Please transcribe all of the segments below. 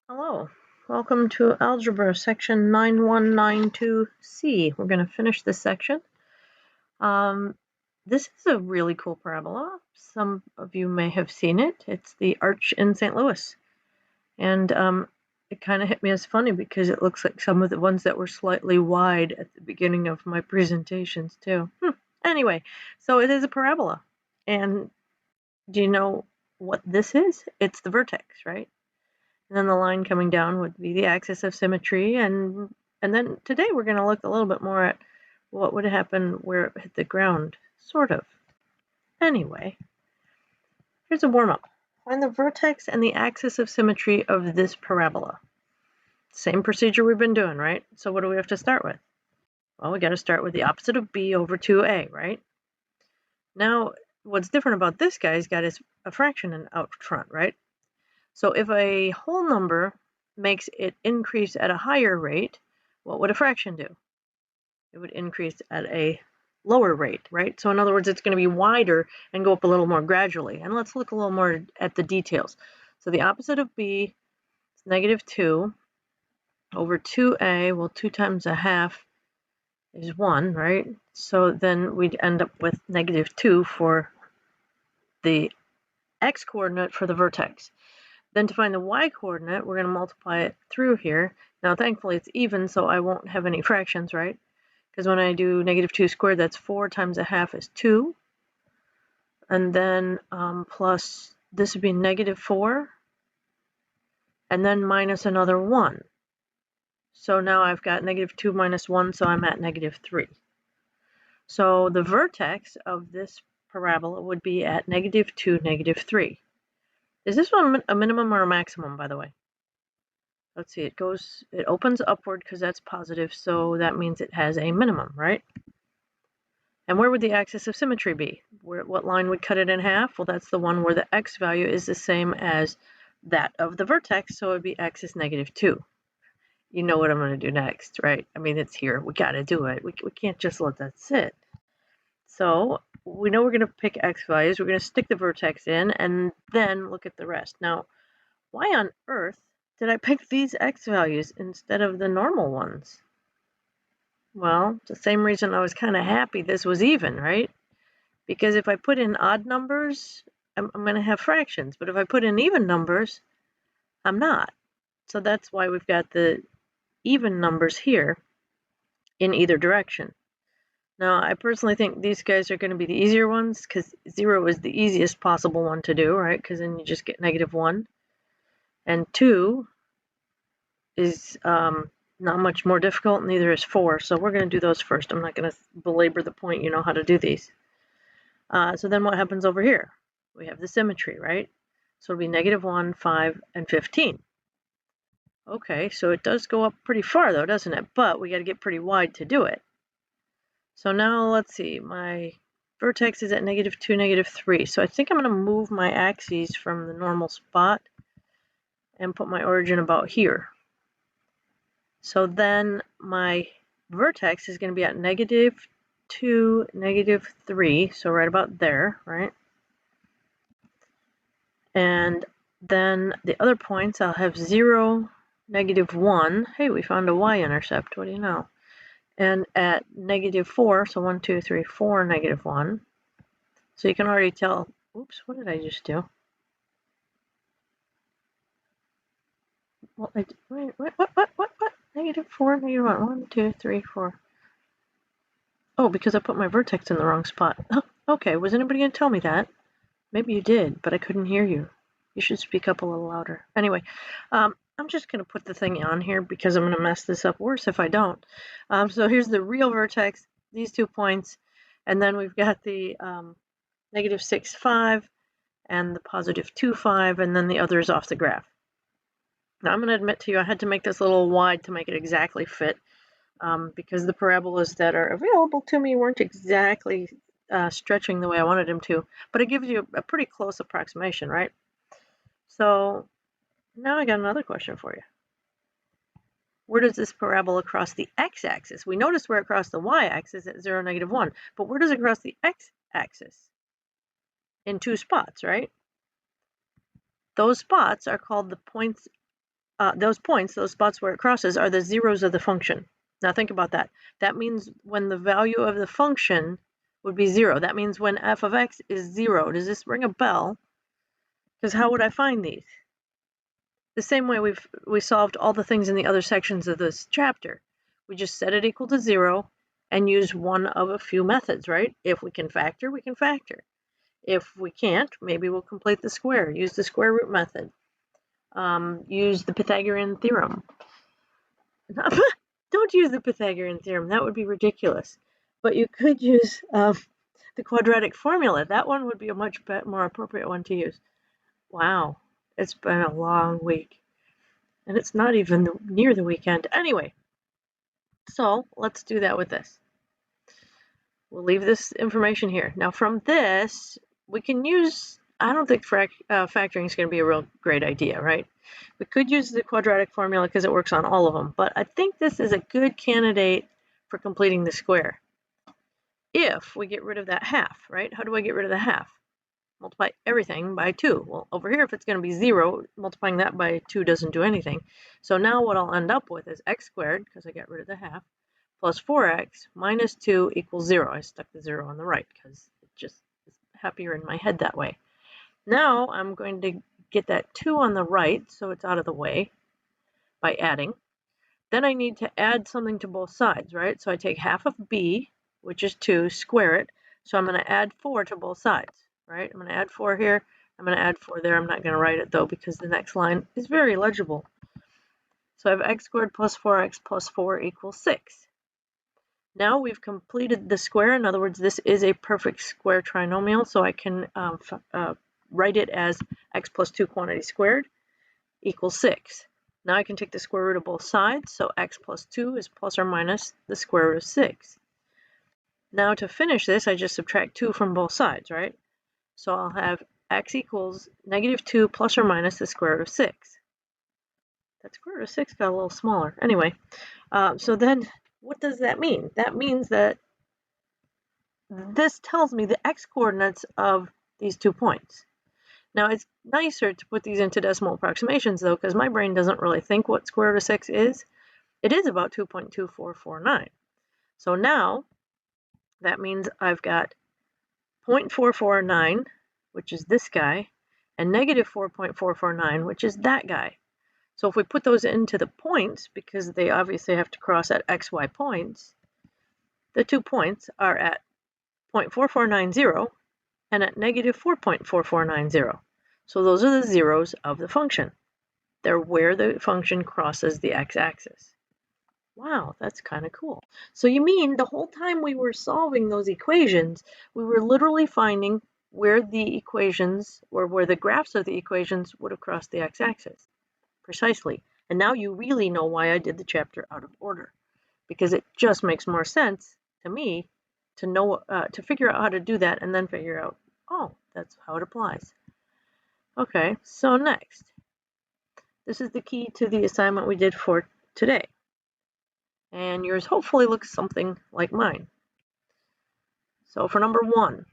Hello, welcome to Algebra section 9192C. We're going to finish this section. This is a really cool parabola. Some of you may have seen it. It's the arch in St. Louis. And it kind of hit me as funny because it looks like some of the ones that were slightly wide at the beginning of my presentations too. Anyway, so it is a parabola. And do you know what this is? It's the vertex, right? And then the line coming down would be the axis of symmetry. And then today we're going to look a little bit more at what would happen where it hit the ground, sort of. Anyway, here's a warm-up. Find the vertex and the axis of symmetry of this parabola. Same procedure we've been doing, right? So what do we have to start with? Well, we got to start with the opposite of b over 2a, right? Now, what's different about this guy's got is a fraction out front, right? So if a whole number makes it increase at a higher rate, what would a fraction do? It would increase at a lower rate, right? So in other words, it's going to be wider and go up a little more gradually. And let's look a little more at the details. So the opposite of b is negative 2 over 2a. Well, 2 times a half is 1, right? So then we'd end up with negative 2 for the x-coordinate for the vertex. Then to find the y-coordinate, we're going to multiply it through here. Now, thankfully, it's even, so I won't have any fractions, right? Because when I do negative 2 squared, that's 4 times a half is 2. And then plus, this would be negative 4. And then minus another 1. So now I've got negative 2 minus 1, so I'm at negative 3. So the vertex of this parabola would be at negative 2, negative 3. Is this one a minimum or a maximum, by the way? Let's see, it opens upward because that's positive, so that means it has a minimum, right? And where would the axis of symmetry be? What line would cut it in half? Well, that's the one where the x value is the same as that of the vertex, so it would be x is negative 2. You know what I'm going to do next, right? I mean, it's here. We got to do it. We can't just let that sit. So we know we're going to pick x values. We're going to stick the vertex in and then look at the rest. Now, why on earth did I pick these x values instead of the normal ones? Well, the same reason I was kind of happy this was even, right? Because if I put in odd numbers, I'm going to have fractions. But if I put in even numbers, I'm not. So that's why we've got the even numbers here in either direction. Now, I personally think these guys are going to be the easier ones because 0 is the easiest possible one to do, right? Because then you just get negative 1. And 2 is not much more difficult, neither is 4. So we're going to do those first. I'm not going to belabor the point. You know how to do these. So then what happens over here? We have the symmetry, right? So it'll be negative 1, 5, and 15. Okay, so it does go up pretty far though, doesn't it? But we got to get pretty wide to do it. So now let's see, my vertex is at negative 2, negative 3. So I think I'm going to move my axes from the normal spot and put my origin about here. So then my vertex is going to be at negative 2, negative 3, so right about there, right? And then the other points, I'll have 0, negative 1. Hey, we found a y-intercept. What do you know? And at negative 4, so 1, 2, 3, 4, negative 1. So you can already tell, oops, what did I just do? Well, wait, what? Negative 4, negative 1, 1, 2, 3, 4. Oh, because I put my vertex in the wrong spot. Oh, okay, was anybody going to tell me that? Maybe you did, but I couldn't hear you. You should speak up a little louder. Anyway, I'm just going to put the thing on here because I'm going to mess this up worse if I don't. So here's the real vertex, these 2 points, and then we've got the negative 6, 5, and the positive 2, 5, and then the others off the graph. Now I'm going to admit to you I had to make this a little wide to make it exactly fit because the parabolas that are available to me weren't exactly stretching the way I wanted them to, but it gives you a pretty close approximation, right? So now I got another question for you. Where does this parabola cross the x-axis? We noticed where it crossed the y-axis at 0, negative 1, but where does it cross the x-axis? In 2 spots, right? Those spots are called the points those points, those spots where it crosses, are the zeros of the function. Now think about that. That means when the value of the function would be 0. That means when f of x is 0. Does this ring a bell? Because how would I find these? The same way we solved all the things in the other sections of this chapter. We just set it equal to 0 and use one of a few methods, right? If we can factor, we can factor. If we can't, maybe we'll complete the square, use the square root method, use the Pythagorean theorem. Don't use the Pythagorean theorem, that would be ridiculous. But you could use the quadratic formula. That one would be a much more appropriate one to use. Wow, it's been a long week. And it's not even near the weekend. Anyway, so let's do that with this. We'll leave this information here. Now from this, we can use, I don't think factoring is going to be a real great idea, right? We could use the quadratic formula because it works on all of them, but I think this is a good candidate for completing the square. If we get rid of that half, right? How do I get rid of the half? Multiply everything by 2. Well, over here, if it's going to be 0, multiplying that by 2 doesn't do anything. So now what I'll end up with is x squared, because I got rid of the half, plus 4x minus 2 equals 0. I stuck the 0 on the right because it just is happier in my head that way. Now I'm going to get that 2 on the right, so it's out of the way, by adding. Then I need to add something to both sides, right? So I take half of b, which is 2, square it. So I'm going to add 4 to both sides, right? I'm going to add 4 here. I'm going to add 4 there. I'm not going to write it, though, because the next line is very legible. So I have x squared plus 4x plus 4 equals 6. Now we've completed the square. In other words, this is a perfect square trinomial, so I can write it as x plus 2 quantity squared equals 6. Now I can take the square root of both sides, so x plus 2 is plus or minus the square root of 6. Now to finish this, I just subtract 2 from both sides, right? So I'll have x equals negative 2 plus or minus the square root of 6. That square root of 6 got a little smaller. Anyway, so then what does that mean? That means that this tells me the x-coordinates of these 2 points. Now it's nicer to put these into decimal approximations though, because my brain doesn't really think what square root of 6 is. It is about 2.2449. So now that means I've got 0.449, which is this guy, and negative 4.449, which is that guy. So if we put those into the points, because they obviously have to cross at xy points, the 2 points are at 0.4490 and at negative 4.4490. So those are the zeros of the function. They're where the function crosses the x-axis. Wow, that's kind of cool. So you mean the whole time we were solving those equations, we were literally finding where the equations, or where the graphs of the equations would have crossed the x-axis. Precisely. And now you really know why I did the chapter out of order, because it just makes more sense to me to know, to figure out how to do that and then figure out, oh, that's how it applies. Okay, so next. This is the key to the assignment we did for today. And yours hopefully looks something like mine. So for number 1,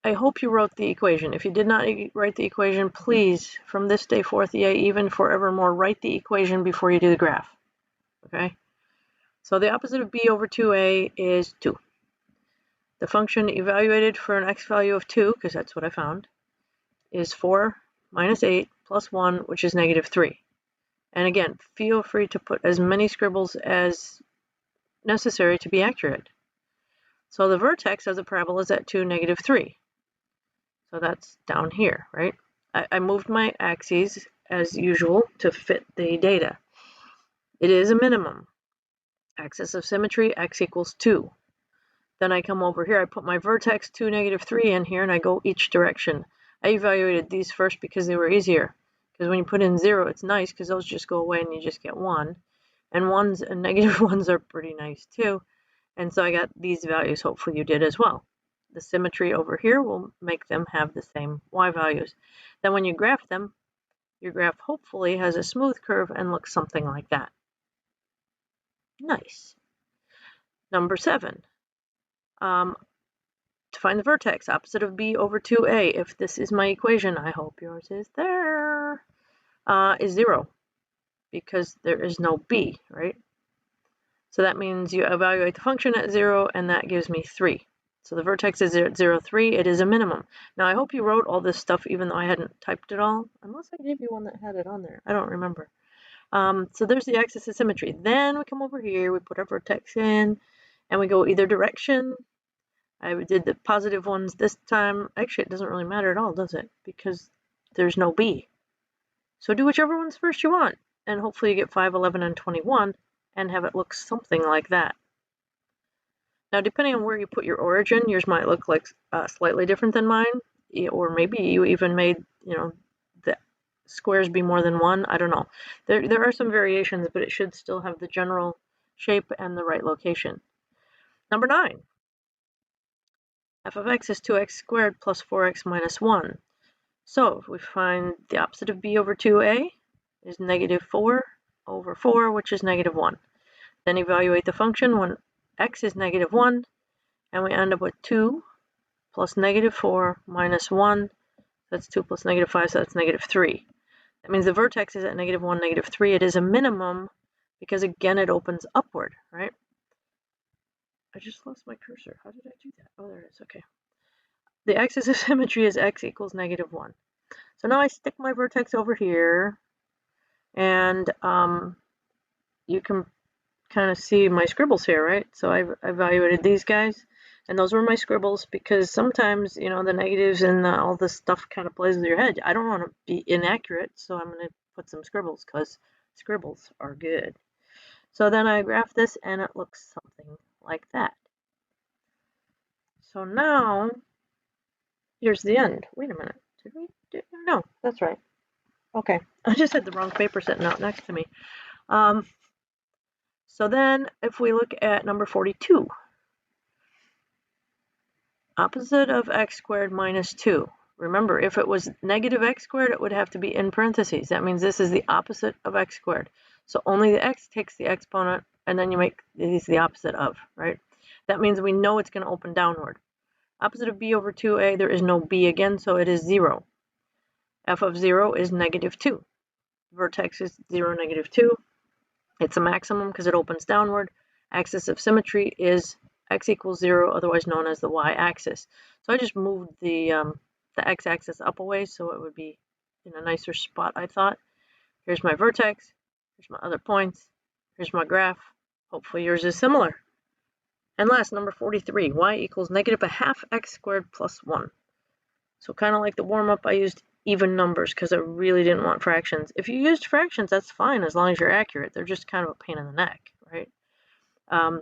I hope you wrote the equation. If you did not write the equation, please, from this day forth, yea, even forevermore, write the equation before you do the graph. Okay? So the opposite of b over 2a is 2. The function evaluated for an x value of 2, because that's what I found, is 4 minus 8 plus 1, which is negative 3. And again, feel free to put as many scribbles as necessary to be accurate. So the vertex of the parabola is at 2, negative 3. So that's down here, right? I moved my axes as usual to fit the data. It is a minimum. Axis of symmetry, x equals 2. Then I come over here, I put my vertex 2, negative 3 in here, and I go each direction. I evaluated these first because they were easier. Because when you put in 0, it's nice because those just go away and you just get 1. And 1s and negative 1s are pretty nice too. And so I got these values. Hopefully you did as well. The symmetry over here will make them have the same y values. Then when you graph them, your graph hopefully has a smooth curve and looks something like that. Nice. Number 7. To find the vertex, opposite of b over 2a, if this is my equation, I hope yours is there, is 0. because there is no b, right? So that means you evaluate the function at 0, and that gives me 3. So the vertex is at 0, 3. It is a minimum. Now, I hope you wrote all this stuff even though I hadn't typed it all, unless I gave you one that had it on there. I don't remember. So there's the axis of symmetry. Then we come over here, we put our vertex in, and we go either direction. I did the positive ones this time. Actually, it doesn't really matter at all, does it? Because there's no b. So do whichever ones first you want, and hopefully you get 5, 11, and 21, and have it look something like that. Now, depending on where you put your origin, yours might look like slightly different than mine, or maybe you even made, the squares be more than 1. I don't know. There are some variations, but it should still have the general shape and the right location. Number 9. f of x is 2x squared plus 4x minus 1. So if we find the opposite of b over 2a is negative 4 over 4, which is negative 1. Then evaluate the function when x is negative 1, and we end up with 2 plus negative 4 minus 1. That's 2 plus negative 5, so that's negative 3. That means the vertex is at negative 1, negative 3. It is a minimum because, again, it opens upward, right? I just lost my cursor. How did I do that? Oh, there it is. Okay. The axis of symmetry is x equals negative 1. So now I stick my vertex over here, and you can kind of see my scribbles here, right? So I evaluated these guys, and those were my scribbles because sometimes, the negatives and all this stuff kind of plays with your head. I don't want to be inaccurate, so I'm going to put some scribbles because scribbles are good. So then I graph this, and it looks something like that. So now, here's the end. Wait a minute. Did we do? No, that's right. Okay, I just had the wrong paper sitting out next to me. So then if we look at number 42, opposite of x squared minus 2. Remember, if it was negative x squared, it would have to be in parentheses. That means this is the opposite of x squared. So only the x takes the exponent, and then you make these the opposite of, right? That means we know it's going to open downward. Opposite of b over 2a, there is no b again, so it is 0. f of 0 is negative 2. Vertex is 0, negative 2. It's a maximum because it opens downward. Axis of symmetry is x equals 0, otherwise known as the y-axis. So I just moved the x-axis up a way so it would be in a nicer spot, I thought. Here's my vertex. Here's my other points. Here's my graph. Hopefully yours is similar. And last, number 43, y equals negative a half x squared plus 1. So kind of like the warm-up, I used even numbers because I really didn't want fractions. If you used fractions, that's fine as long as you're accurate. They're just kind of a pain in the neck, right?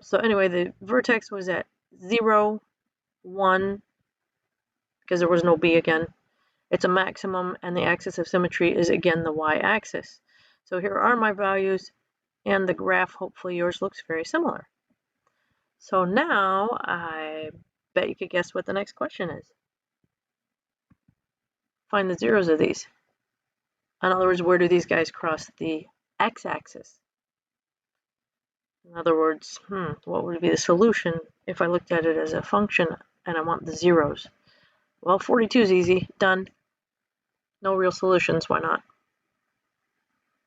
So anyway, the vertex was at 0, 1, because there was no b again. It's a maximum, and the axis of symmetry is, again, the y-axis. So here are my values, and the graph, hopefully yours looks very similar. So now I bet you could guess what the next question is. Find the zeros of these. In other words, where do these guys cross the x-axis? In other words, what would be the solution if I looked at it as a function and I want the zeros? Well, 42 is easy. Done. No real solutions. Why not?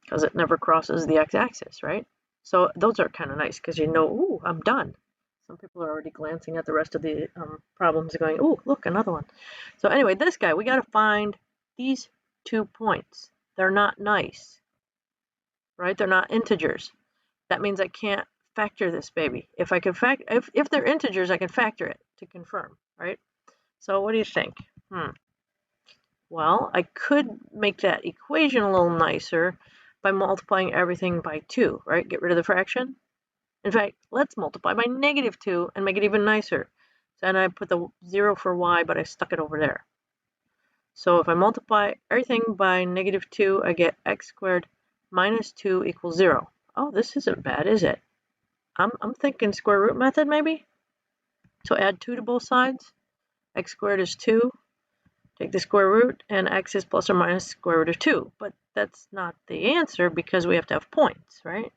Because it never crosses the x-axis, right? So those are kind of nice because ooh, I'm done. Some people are already glancing at the rest of the problems and going, ooh, look, another one. So anyway, this guy, we got to find these 2 points. They're not nice, right? They're not integers. That means I can't factor this baby. If I can if they're integers, I can factor it to confirm, right? So what do you think? Well, I could make that equation a little nicer by multiplying everything by 2, right? Get rid of the fraction. In fact, let's multiply by negative 2 and make it even nicer. Then I put the 0 for y, but I stuck it over there. So if I multiply everything by negative 2, I get x squared minus 2 equals 0. Oh, this isn't bad, is it? I'm thinking square root method, maybe? So add 2 to both sides. X squared is 2. Take the square root, and x is plus or minus square root of 2. But that's not the answer because we have to have points, right?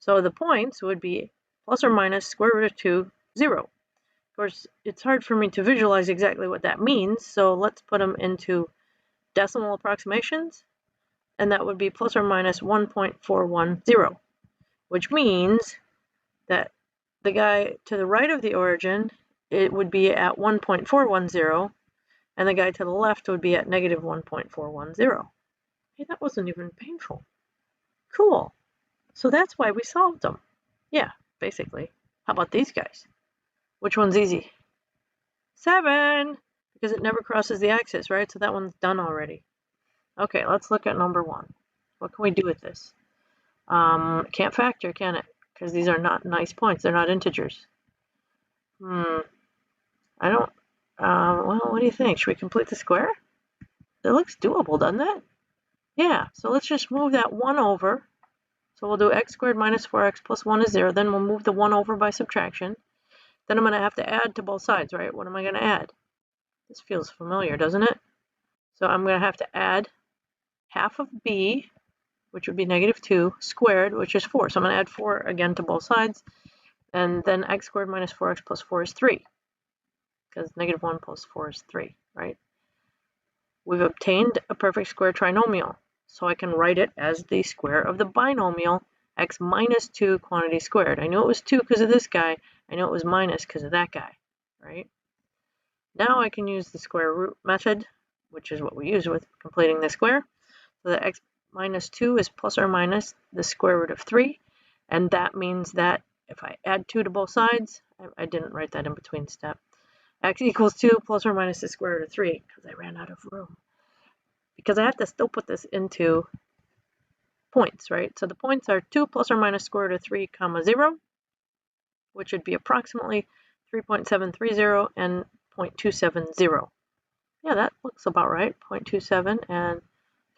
So the points would be plus or minus square root of 2, 0. Of course, it's hard for me to visualize exactly what that means, so let's put them into decimal approximations. and that would be plus or minus 1.410, which means that the guy to the right of the origin, it would be at 1.410, and the guy to the left would be at negative 1.410. Hey, that wasn't even painful. Cool. So that's why we solved them. Yeah, basically. How about these guys? Which one's easy? 7, because it never crosses the axis, right? So that one's done already. Okay, let's look at number 1. What can we do with this? Can't factor, can it? Because these are not nice points. They're not integers. I don't, well, what do you think? Should we complete the square? It looks doable, doesn't it? Yeah, so let's just move that 1 over. So we'll do x squared minus 4x plus 1 is 0. Then we'll move the 1 over by subtraction. Then I'm going to have to add to both sides, right? What am I going to add? This feels familiar, doesn't it? So I'm going to have to add half of b, which would be negative 2, squared, which is 4. So I'm going to add 4 again to both sides. And then x squared minus 4x plus 4 is 3. Because negative 1 plus 4 is 3, right? We've obtained a perfect square trinomial. So I can write it as the square of the binomial x minus 2 quantity squared. I knew it was 2 because of this guy. I know it was minus because of that guy, right? Now I can use the square root method, which is what we use with completing the square. So that x minus 2 is plus or minus the square root of 3. And that means that if I add 2 to both sides, I didn't write that in between step, x equals 2 plus or minus the square root of 3, because I ran out of room. Because I have to still put this into points, right? So the points are 2 plus or minus square root of 3 comma 0, which would be approximately 3.730 and 0.270. Yeah, that looks about right. 0.27 and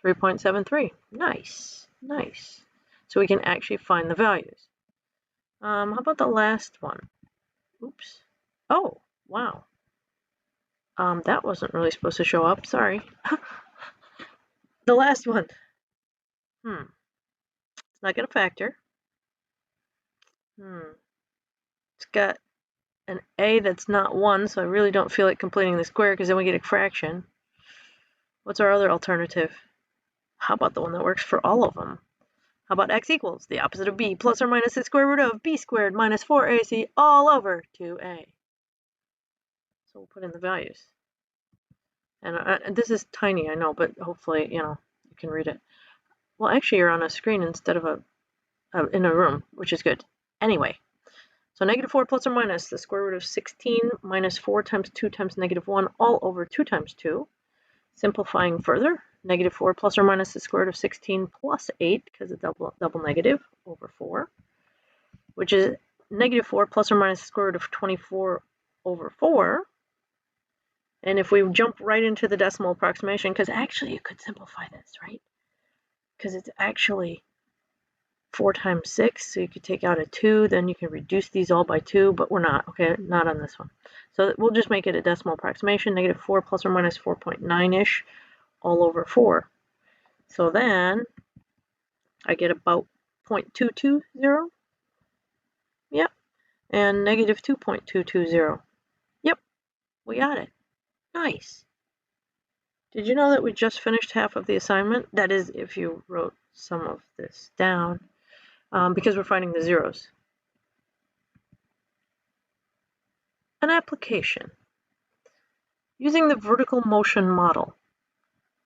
3.73. Nice, nice. So we can actually find the values. How about the last one? Oops. Oh, wow. That wasn't really supposed to show up. Sorry. The last one. It's not going to factor. It's got an a that's not 1, so I really don't feel like completing the square because then we get a fraction. What's our other alternative? How about the one that works for all of them? How about x equals the opposite of b plus or minus the square root of b squared minus 4ac all over 2a. So we'll put in the values. And this is tiny, I know, but hopefully, you can read it. Well, actually, you're on a screen instead of in a room, which is good. Anyway, so negative 4 plus or minus the square root of 16 minus 4 times 2 times negative 1 all over 2 times 2. Simplifying further, negative 4 plus or minus the square root of 16 plus 8, because it's double negative, over 4, which is negative 4 plus or minus the square root of 24 over 4. And if we jump right into the decimal approximation, because actually you could simplify this, right? Because it's actually 4 times 6, so you could take out a 2, then you can reduce these all by 2, but we're not, okay, not on this one. So we'll just make it a decimal approximation, negative 4 plus or minus 4.9-ish all over 4. So then I get about 0.220. Yep. And negative 2.220. Yep, we got it. Nice. Did you know that we just finished half of the assignment? That is, if you wrote some of this down, because we're finding the zeros. An application. Using the vertical motion model.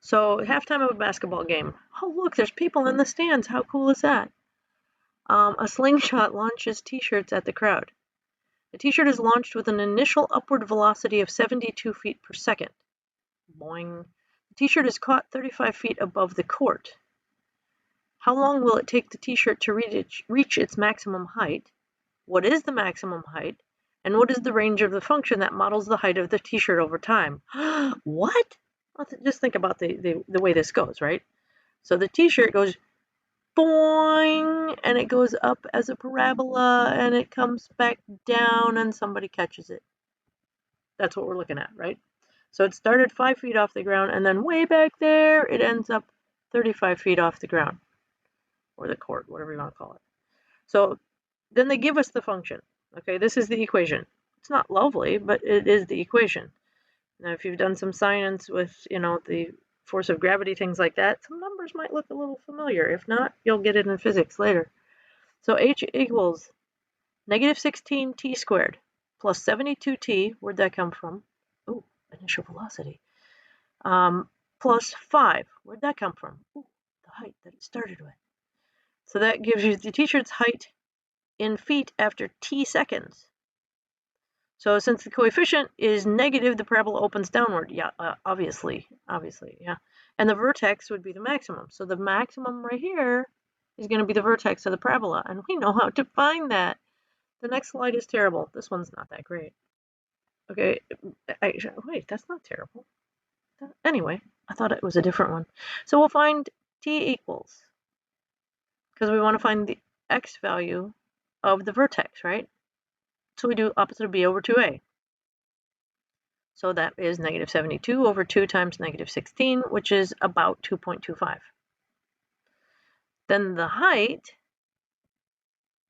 So, halftime of a basketball game. Oh, look, there's people in the stands. How cool is that? A slingshot launches t-shirts at the crowd. The t-shirt is launched with an initial upward velocity of 72 feet per second. Boing. The t-shirt is caught 35 feet above the court. How long will it take the t-shirt to reach its maximum height? What is the maximum height? And what is the range of the function that models the height of the t-shirt over time? What? Just think about the way this goes, right? So the t-shirt goes boing, and it goes up as a parabola, and it comes back down, and somebody catches it. That's what we're looking at, right? So it started 5 feet off the ground, and then way back there, it ends up 35 feet off the ground, or the court, whatever you want to call it. So then they give us the function. Okay, this is the equation. It's not lovely, but it is the equation. Now, if you've done some science with, the force of gravity, things like that, some numbers might look a little familiar. If not, you'll get it in physics later. So H equals negative 16t squared plus 72t, where'd that come from? Ooh, initial velocity. Plus 5, where'd that come from? Ooh, the height that it started with. So that gives you the t-shirt's height in feet after t seconds. So since the coefficient is negative, the parabola opens downward. Yeah, obviously, yeah. And the vertex would be the maximum. So the maximum right here is going to be the vertex of the parabola, and we know how to find that. The next slide is terrible. This one's not that great. Okay, wait, that's not terrible. Anyway, I thought it was a different one. So we'll find t equals, because we want to find the x value of the vertex, right? So we do opposite of b over 2a. So that is negative 72 over 2 times negative 16, which is about 2.25. Then the height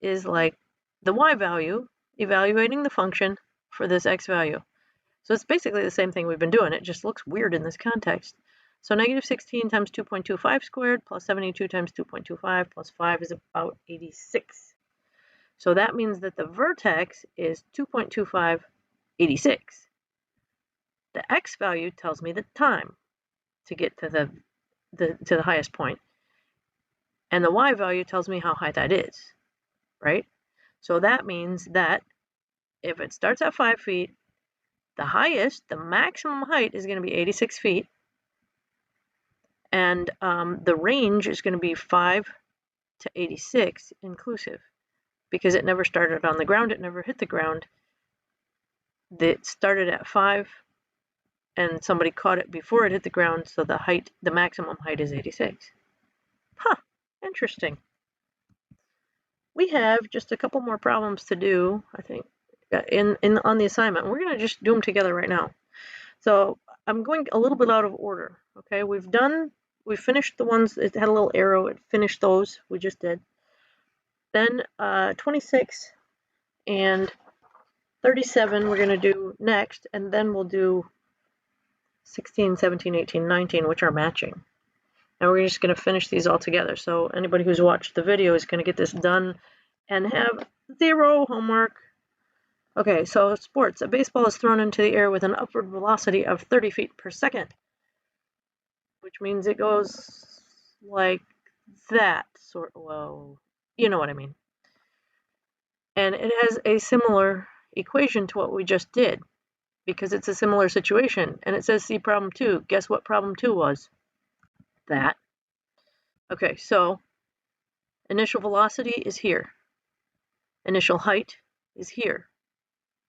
is like the y value, evaluating the function for this x value. So it's basically the same thing we've been doing. It just looks weird in this context. So negative 16 times 2.25 squared plus 72 times 2.25 plus 5 is about 86. So that means that the vertex is 2.25, 86. The x value tells me the time to get to the highest point. And the y value tells me how high that is, right? So that means that if it starts at 5 feet, the maximum height is going to be 86 feet. And the range is going to be 5 to 86 inclusive, because it never started on the ground, it never hit the ground. It started at 5, and somebody caught it before it hit the ground, so the maximum height is 86. Huh, interesting. We have just a couple more problems to do, I think, on the assignment. We're going to just do them together right now. So I'm going a little bit out of order. Okay, we've finished the ones that had a little arrow. It finished those we just did. Then 26 and 37 we're going to do next, and then we'll do 16, 17, 18, 19, which are matching. And we're just going to finish these all together. So anybody who's watched the video is going to get this done and have 0 homework. Okay, so sports. A baseball is thrown into the air with an upward velocity of 30 feet per second, which means it goes like that. Whoa, you know what I mean. And it has a similar equation to what we just did, because it's a similar situation. And it says see problem 2. Guess what problem 2 was? That. Okay, so initial velocity is here. Initial height is here.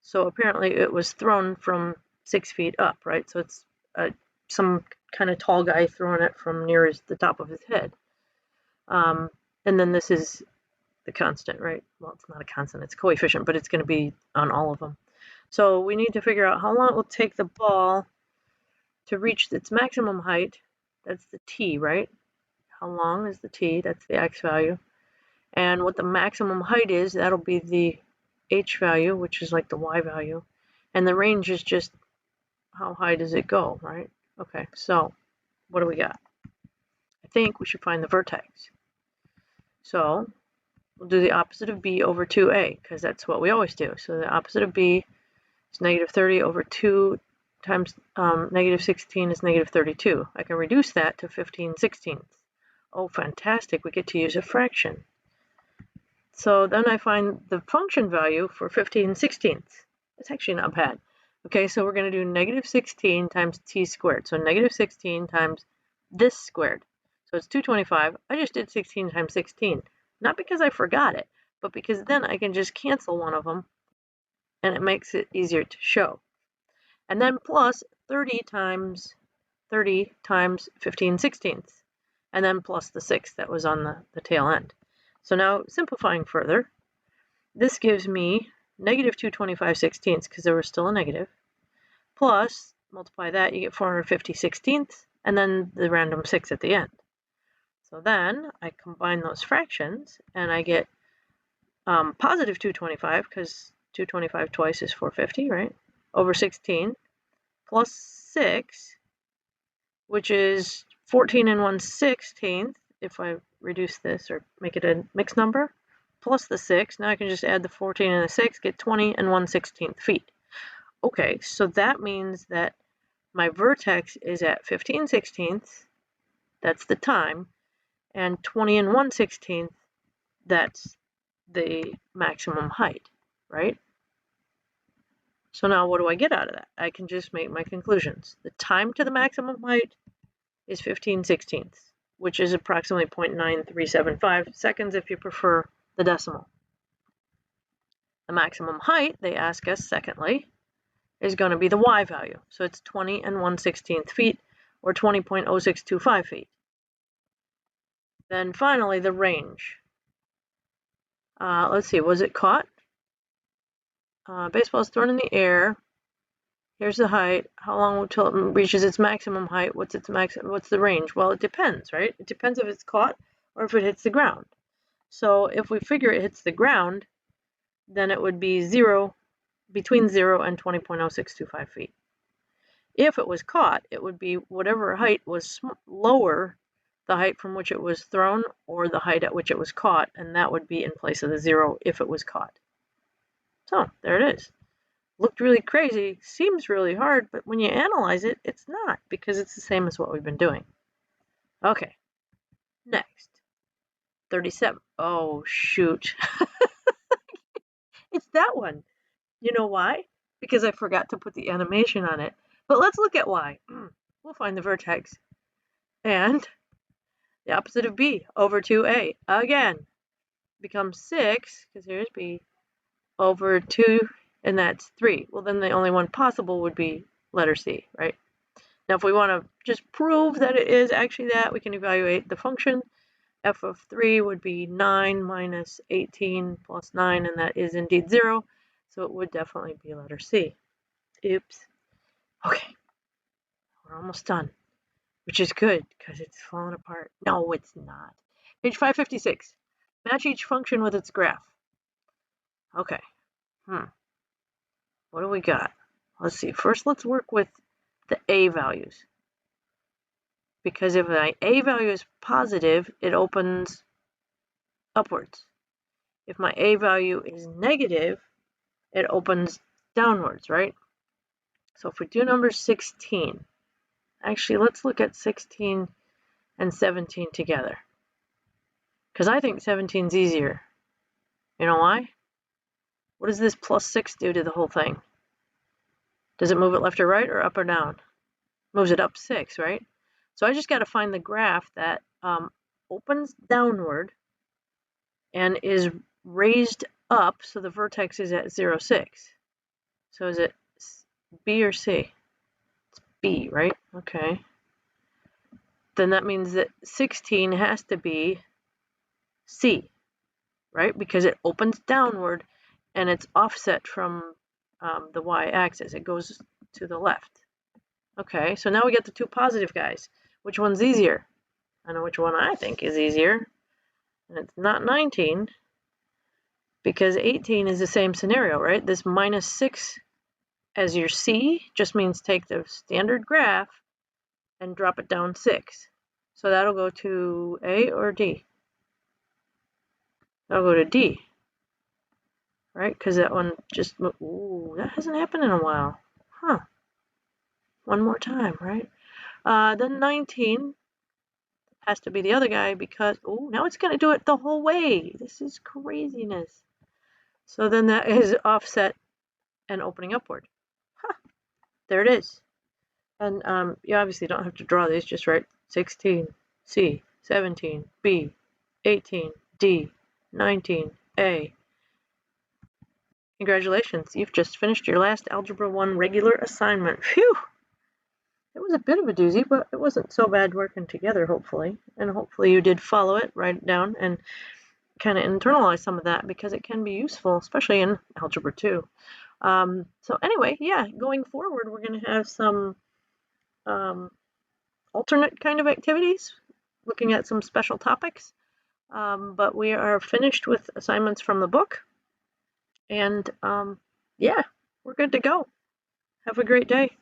So apparently it was thrown from 6 feet up, right? So it's some kind of tall guy throwing it from near the top of his head. And then this is the constant, right? Well, it's not a constant, it's a coefficient, but it's going to be on all of them. So we need to figure out how long it will take the ball to reach its maximum height. That's the t, right? How long is the t? That's the x value. And what the maximum height is, that'll be the h value, which is like the y value. And the range is just how high does it go, right? Okay, so what do we got? I think we should find the vertex. So we'll do the opposite of b over 2a, because that's what we always do. So the opposite of b is negative 30 over 2 times negative 16 is negative 32. I can reduce that to 15/16. Oh, fantastic, we get to use a fraction. So then I find the function value for 15/16. It's actually not bad. Okay, so we're going to do negative 16 times t squared. So negative 16 times this squared. So it's 225. I just did 16 times 16. Not because I forgot it, but because then I can just cancel one of them, and it makes it easier to show. And then plus 30 times 15/16. And then plus the 6 that was on the tail end. So now simplifying further, this gives me negative 225/16, because there was still a negative, plus, multiply that, you get 450/16, and then the random 6 at the end. So then I combine those fractions, and I get positive 225, because 225 twice is 450, right? Over 16, plus 6, which is 14 and 1/16 if I reduce this or make it a mixed number, plus the 6. Now I can just add the 14 and the 6, get 20 and 1/16 feet. Okay, so that means that my vertex is at 15/16, that's the time, and 20 and 1/16, that's the maximum height, right? So now what do I get out of that? I can just make my conclusions. The time to the maximum height is 15/16, which is approximately 0.9375 seconds if you prefer the decimal. The maximum height, they ask us, secondly, is going to be the y value. So it's 20 and 1/16 feet, or 20.0625 feet. Then finally, the range. Let's see, was it caught? Baseball is thrown in the air. Here's the height. How long until it reaches its maximum height? What's the range? Well, it depends, right? It depends if it's caught or if it hits the ground. So if we figure it hits the ground, then it would be between 0 and 20.0625 feet. If it was caught, it would be whatever height was lower, the height from which it was thrown, or the height at which it was caught, and that would be in place of the 0 if it was caught. So there it is. Looked really crazy, seems really hard, but when you analyze it, it's not, because it's the same as what we've been doing. Okay, next. 37. Oh, shoot. It's that one. You know why? Because I forgot to put the animation on it. But let's look at y. We'll find the vertex. And the opposite of b over 2a, again, becomes 6, because here's b, over 2, and that's 3. Well, then the only one possible would be letter C, right? Now, if we want to just prove that it is actually that, we can evaluate the function. F of 3 would be 9 minus 18 plus 9, and that is indeed 0. So it would definitely be letter C. Oops. Okay, we're almost done, which is good because it's falling apart. No, it's not. Page 556. Match each function with its graph. Okay. What do we got? Let's see. First, let's work with the a values. Because if my a value is positive, it opens upwards. If my a value is negative, it opens downwards, right? So if we do number 16, actually, let's look at 16 and 17 together. Because I think 17 is easier. You know why? What does this plus 6 do to the whole thing? Does it move it left or right or up or down? Moves it up 6, right? So I just got to find the graph that opens downward and is raised up, so the vertex is at 0, 6. So is it B or C? It's B, right? Okay. Then that means that 16 has to be C, right? Because it opens downward and it's offset from the y-axis. It goes to the left. Okay, so now we get the two positive guys. Which one's easier? I know which one I think is easier. And it's not 19, because 18 is the same scenario, right? This minus 6 as your C just means take the standard graph and drop it down 6. So that'll go to A or D? That'll go to D, right? Because that one just, ooh, that hasn't happened in a while. Huh. One more time, right? Then 19 has to be the other guy because, oh, now it's going to do it the whole way. This is craziness. So then that is offset and opening upward. Huh. There it is. And you obviously don't have to draw these, just write 16, C, 17, B, 18, D, 19, A. Congratulations, you've just finished your last Algebra 1 regular assignment. Phew! It was a bit of a doozy, but it wasn't so bad working together, hopefully. And hopefully you did follow it, write it down, and kind of internalize some of that, because it can be useful, especially in Algebra 2. So anyway, yeah, going forward, we're going to have some alternate kind of activities, looking at some special topics. But we are finished with assignments from the book. And yeah, we're good to go. Have a great day.